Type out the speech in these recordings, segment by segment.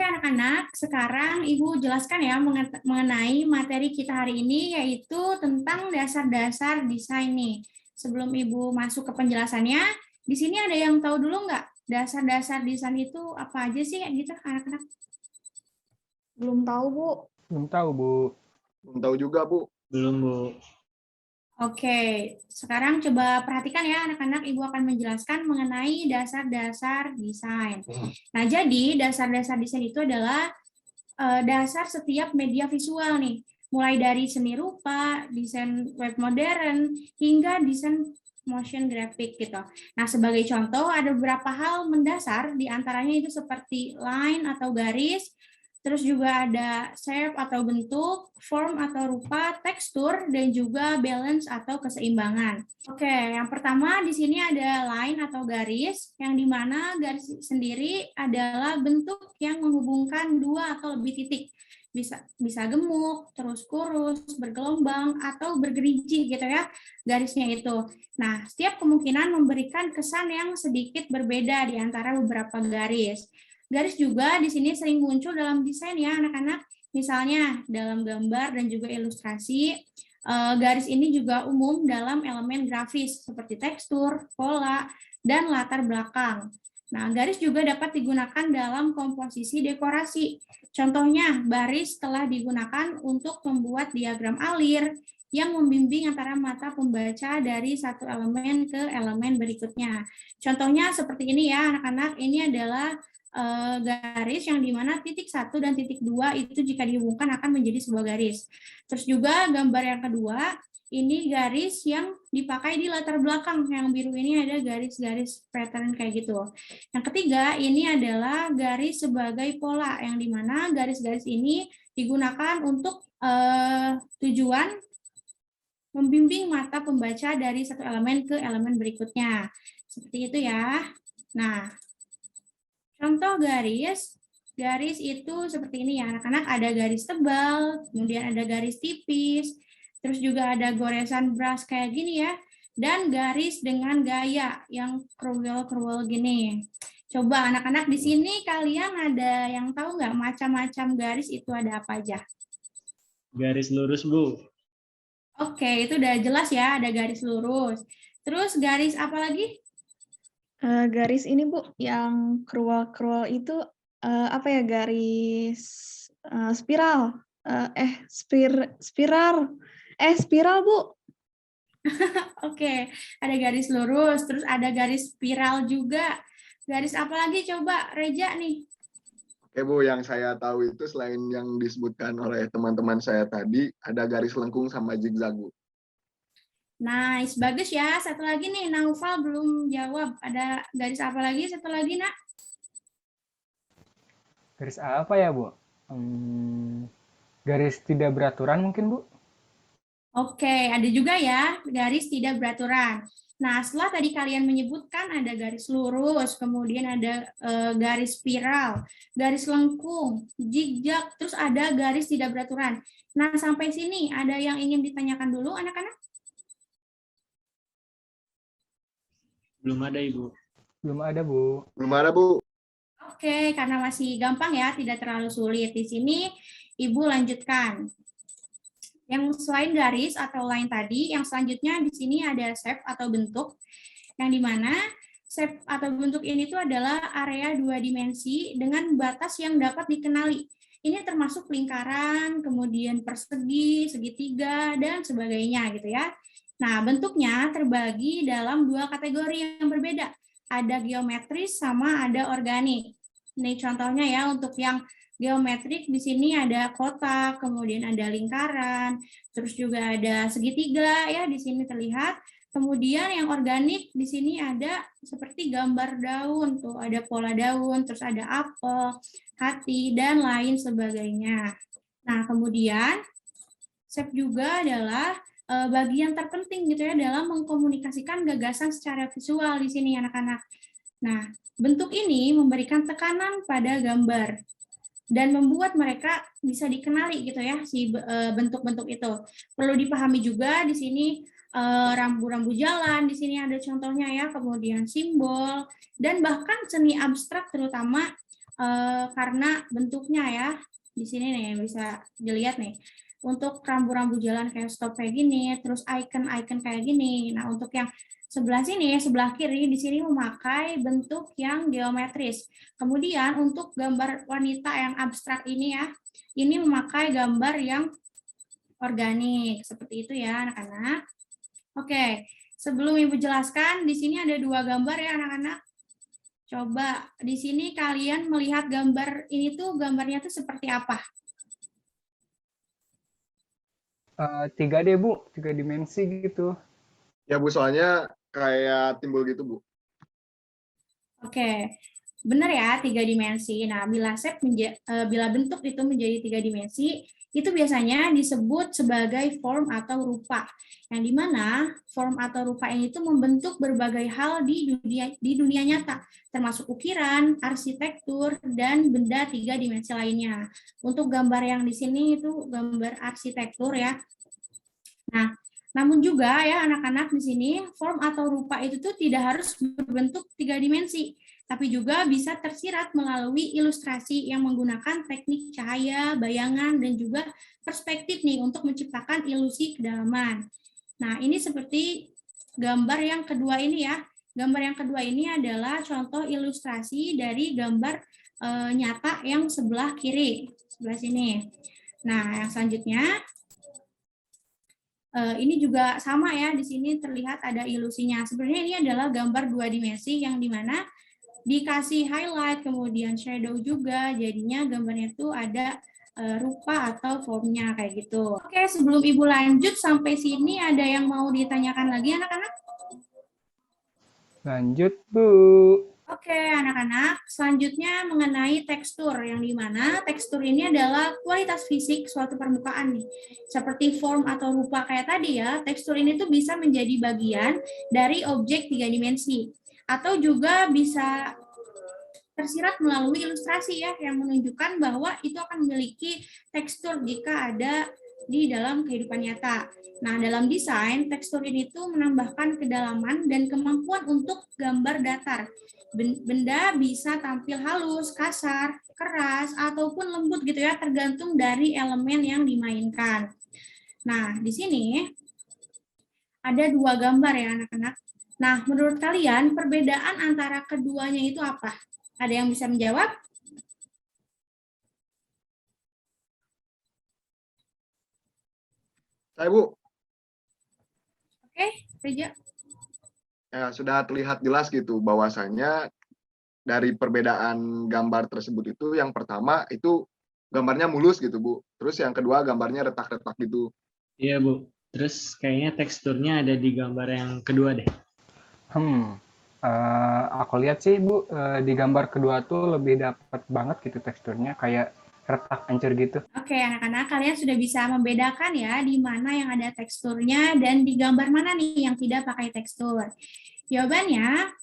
Oke anak-anak, sekarang Ibu jelaskan ya mengenai materi kita hari ini, yaitu tentang dasar-dasar desain nih. Sebelum Ibu masuk ke penjelasannya, di sini ada yang tahu dulu nggak dasar-dasar desain itu apa aja sih gitu anak-anak? Belum tahu, Bu. Belum tahu, Bu. Belum tahu juga, Bu. Belum, Bu. Oke, sekarang coba perhatikan ya anak-anak, Ibu akan menjelaskan mengenai dasar-dasar desain. Nah, jadi dasar-dasar desain itu adalah dasar setiap media visual nih, mulai dari seni rupa, desain web modern, hingga desain motion graphic gitu. Nah, sebagai contoh ada beberapa hal mendasar, diantaranya itu seperti line atau garis, terus juga ada shape atau bentuk, form atau rupa, tekstur, dan juga balance atau keseimbangan. Oke, yang pertama di sini ada line atau garis, yang dimana garis sendiri adalah bentuk yang menghubungkan dua atau lebih titik. Bisa gemuk, terus kurus, bergelombang, atau bergerigi gitu ya garisnya itu. Nah, setiap kemungkinan memberikan kesan yang sedikit berbeda di antara beberapa garis. Garis juga di sini sering muncul dalam desain ya anak-anak, misalnya dalam gambar dan juga ilustrasi. Garis ini juga umum dalam elemen grafis seperti tekstur, pola, dan latar belakang. Nah, garis juga dapat digunakan dalam komposisi dekorasi. Contohnya, baris telah digunakan untuk membuat diagram alir yang membimbing antara mata pembaca dari satu elemen ke elemen berikutnya. Contohnya seperti ini ya anak-anak, ini adalah garis yang dimana titik 1 dan titik 2 itu jika dihubungkan akan menjadi sebuah garis. Terus juga gambar yang kedua, ini garis yang dipakai di latar belakang, yang biru ini ada garis-garis pattern kayak gitu. Yang ketiga, ini adalah garis sebagai pola, yang dimana garis-garis ini digunakan untuk tujuan membimbing mata pembaca dari satu elemen ke elemen berikutnya. Seperti itu ya. Nah, contoh garis itu seperti ini ya anak-anak, ada garis tebal, kemudian ada garis tipis, terus juga ada goresan brush kayak gini ya, dan garis dengan gaya yang curl gini. Coba anak-anak di sini kalian ada yang tahu nggak macam-macam garis itu ada apa aja? Garis lurus, Bu. Oke, itu udah jelas ya, ada garis lurus. Terus garis apa lagi? Garis ini, Bu, yang cruel itu apa ya, garis spiral. Spiral, Bu. Oke, ada garis lurus, terus ada garis spiral juga. Garis apa lagi coba, Reja nih? Oke, Bu, yang saya tahu itu selain yang disebutkan oleh teman-teman saya tadi, ada garis lengkung sama zigzag, Bu. Nice, bagus ya. Satu lagi nih, Naufal belum jawab. Ada garis apa lagi? Satu lagi, Nak. Garis apa ya, Bu? Garis tidak beraturan mungkin, Bu? Oke, ada juga ya, garis tidak beraturan. Nah, setelah tadi kalian menyebutkan ada garis lurus, kemudian ada garis spiral, garis lengkung, zigzag, terus ada garis tidak beraturan. Nah, sampai sini ada yang ingin ditanyakan dulu, anak-anak? Belum ada, Ibu. Belum ada, Bu. Belum ada, Bu. Oke, karena masih gampang ya, tidak terlalu sulit. Di sini Ibu lanjutkan. Yang selain garis atau line tadi, yang selanjutnya di sini ada shape atau bentuk, yang dimana shape atau bentuk ini tuh adalah area dua dimensi dengan batas yang dapat dikenali. Ini termasuk lingkaran, kemudian persegi, segitiga, dan sebagainya gitu ya. Nah, bentuknya terbagi dalam dua kategori yang berbeda. Ada geometris sama ada organik. Ini contohnya ya, untuk yang geometrik di sini ada kotak, kemudian ada lingkaran, terus juga ada segitiga ya di sini terlihat. Kemudian yang organik di sini ada seperti gambar daun, tuh ada pola daun, terus ada apel, hati, dan lain sebagainya. Nah, kemudian shape juga adalah bagian terpenting gitu ya dalam mengkomunikasikan gagasan secara visual di sini anak-anak. Nah, bentuk ini memberikan tekanan pada gambar dan membuat mereka bisa dikenali gitu ya si bentuk-bentuk itu. Perlu dipahami juga di sini rambu-rambu jalan, di sini ada contohnya ya, kemudian simbol dan bahkan seni abstrak terutama karena bentuknya ya. Di sini nih bisa dilihat nih. Untuk rambu-rambu jalan kayak stop kayak gini, terus icon-icon kayak gini. Nah, untuk yang sebelah sini, sebelah kiri, di sini memakai bentuk yang geometris. Kemudian untuk gambar wanita yang abstrak ini ya, ini memakai gambar yang organik. Seperti itu ya, anak-anak. Oke, sebelum Ibu jelaskan, di sini ada 2 gambar ya, anak-anak. Coba di sini kalian melihat gambar ini tuh, gambarnya tuh seperti apa? 3D Bu, 3 dimensi gitu. Ya Bu, soalnya kayak timbul gitu Bu. Oke, benar ya 3 dimensi. Nah, bila bentuk itu menjadi 3 dimensi, itu biasanya disebut sebagai form atau rupa. Yang dimana form atau rupa ini itu membentuk berbagai hal di dunia nyata, termasuk ukiran, arsitektur, dan benda 3 dimensi lainnya. Untuk gambar yang di sini itu gambar arsitektur ya. Nah, namun juga ya anak-anak di sini form atau rupa itu tuh tidak harus berbentuk 3 dimensi, tapi juga bisa tersirat melalui ilustrasi yang menggunakan teknik cahaya, bayangan, dan juga perspektif nih untuk menciptakan ilusi kedalaman. Nah, ini seperti gambar yang kedua ini ya. Gambar yang kedua ini adalah contoh ilustrasi dari gambar nyata yang sebelah kiri, sebelah sini. Nah, yang selanjutnya ini juga sama ya, di sini terlihat ada ilusinya. Sebenarnya ini adalah gambar 2 dimensi yang dimana dikasih highlight, kemudian shadow juga, jadinya gambarnya itu ada rupa atau formnya kayak gitu. Oke, sebelum Ibu lanjut sampai sini ada yang mau ditanyakan lagi anak-anak? Lanjut Bu. Oke, anak-anak, selanjutnya mengenai tekstur, yang dimana tekstur ini adalah kualitas fisik suatu permukaan nih. Seperti form atau rupa kayak tadi ya, tekstur ini tuh bisa menjadi bagian dari objek 3 dimensi. Atau juga bisa tersirat melalui ilustrasi ya, yang menunjukkan bahwa itu akan memiliki tekstur jika ada di dalam kehidupan nyata. Nah, dalam desain, tekstur ini tuh menambahkan kedalaman dan kemampuan untuk gambar datar. Benda bisa tampil halus, kasar, keras, ataupun lembut gitu ya, tergantung dari elemen yang dimainkan. Nah, di sini ada 2 gambar ya anak-anak. Nah, menurut kalian perbedaan antara keduanya itu apa? Ada yang bisa menjawab? Saya Bu. Oke, Reja. Ya, sudah terlihat jelas gitu bahwasanya dari perbedaan gambar tersebut itu yang pertama itu gambarnya mulus gitu Bu. Terus yang kedua gambarnya retak-retak gitu. Iya Bu. Terus kayaknya teksturnya ada di gambar yang kedua deh. Aku lihat sih Bu, di gambar kedua tuh lebih dapat banget gitu teksturnya, kayak retak hancur gitu. Oke, anak-anak, kalian sudah bisa membedakan ya di mana yang ada teksturnya dan di gambar mana nih yang tidak pakai tekstur. Jawabannya,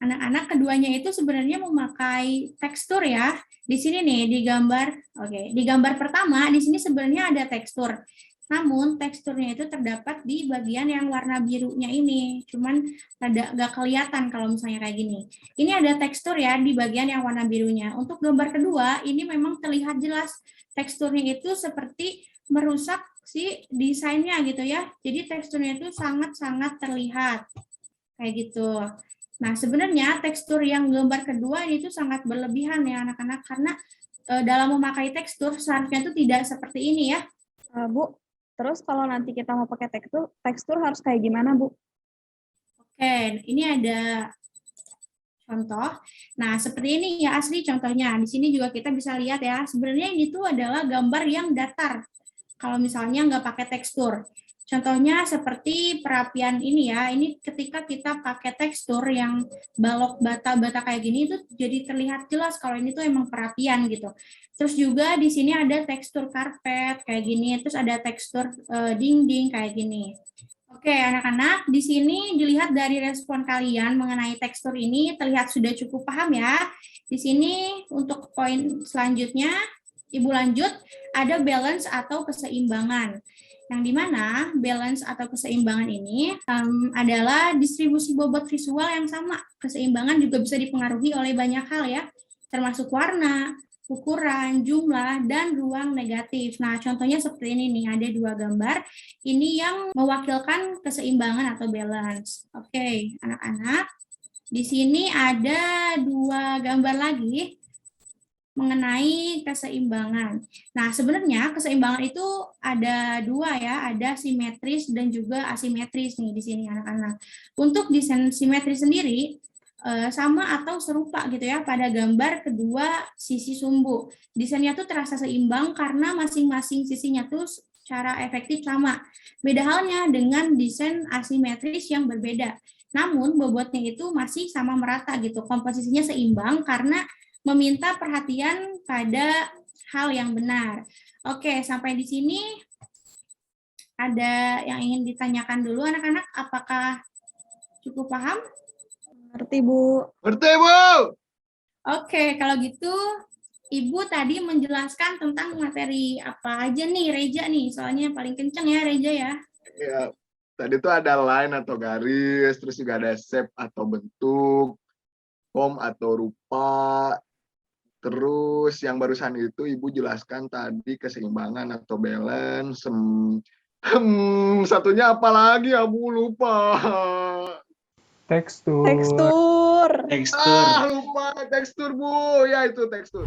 anak-anak keduanya itu sebenarnya memakai tekstur ya. Di sini nih di gambar, di gambar pertama di sini sebenarnya ada tekstur. Namun teksturnya itu terdapat di bagian yang warna birunya ini. Cuman nggak kelihatan kalau misalnya kayak gini. Ini ada tekstur ya di bagian yang warna birunya. Untuk gambar kedua ini memang terlihat jelas teksturnya itu seperti merusak si desainnya gitu ya. Jadi teksturnya itu sangat-sangat terlihat kayak gitu. Nah, sebenarnya tekstur yang gambar kedua ini tuh sangat berlebihan ya anak-anak, karena dalam memakai tekstur seharusnya itu tidak seperti ini ya. Bu, terus kalau nanti kita mau pakai tekstur harus kayak gimana Bu? Oke, ini ada contoh. Nah, seperti ini ya asli contohnya. Di sini juga kita bisa lihat ya, sebenarnya ini tuh adalah gambar yang datar. Kalau misalnya nggak pakai tekstur. Contohnya seperti perapian ini ya, ini ketika kita pakai tekstur yang balok bata-bata kayak gini itu jadi terlihat jelas kalau ini tuh emang perapian gitu. Terus juga di sini ada tekstur karpet kayak gini, terus ada tekstur dinding kayak gini. Oke, anak-anak, di sini dilihat dari respon kalian mengenai tekstur ini terlihat sudah cukup paham ya. Di sini untuk poin selanjutnya, Ibu lanjut, ada balance atau keseimbangan. Yang dimana balance atau keseimbangan ini adalah distribusi bobot visual yang sama. Keseimbangan juga bisa dipengaruhi oleh banyak hal ya. termasuk warna, ukuran, jumlah, dan ruang negatif. Nah, contohnya seperti ini nih, ada 2 gambar. Ini yang mewakilkan keseimbangan atau balance. Oke, anak-anak. Di sini ada 2 gambar lagi mengenai keseimbangan. Nah, sebenarnya keseimbangan itu ada 2 ya, ada simetris dan juga asimetris nih di sini anak-anak. Untuk desain simetris sendiri, sama atau serupa gitu ya pada gambar kedua sisi sumbu. Desainnya tuh terasa seimbang karena masing-masing sisinya tuh secara efektif sama. Beda halnya dengan desain asimetris yang berbeda. Namun bobotnya itu masih sama merata gitu. Komposisinya seimbang karena meminta perhatian pada hal yang benar. Oke, sampai di sini ada yang ingin ditanyakan dulu anak-anak, apakah cukup paham? Ngerti, Bu. Ngerti, Bu? Oke, kalau gitu Ibu tadi menjelaskan tentang materi apa aja nih, Reja nih, soalnya paling kenceng ya Reja ya. Ya, tadi tuh ada line atau garis, terus juga ada shape atau bentuk, form atau rupa. Terus yang barusan itu Ibu jelaskan tadi keseimbangan atau balance. Satunya apa lagi ya, Bu? Lupa. Tekstur. Tekstur. Tekstur. Lupa tekstur, Bu. Ya, itu tekstur.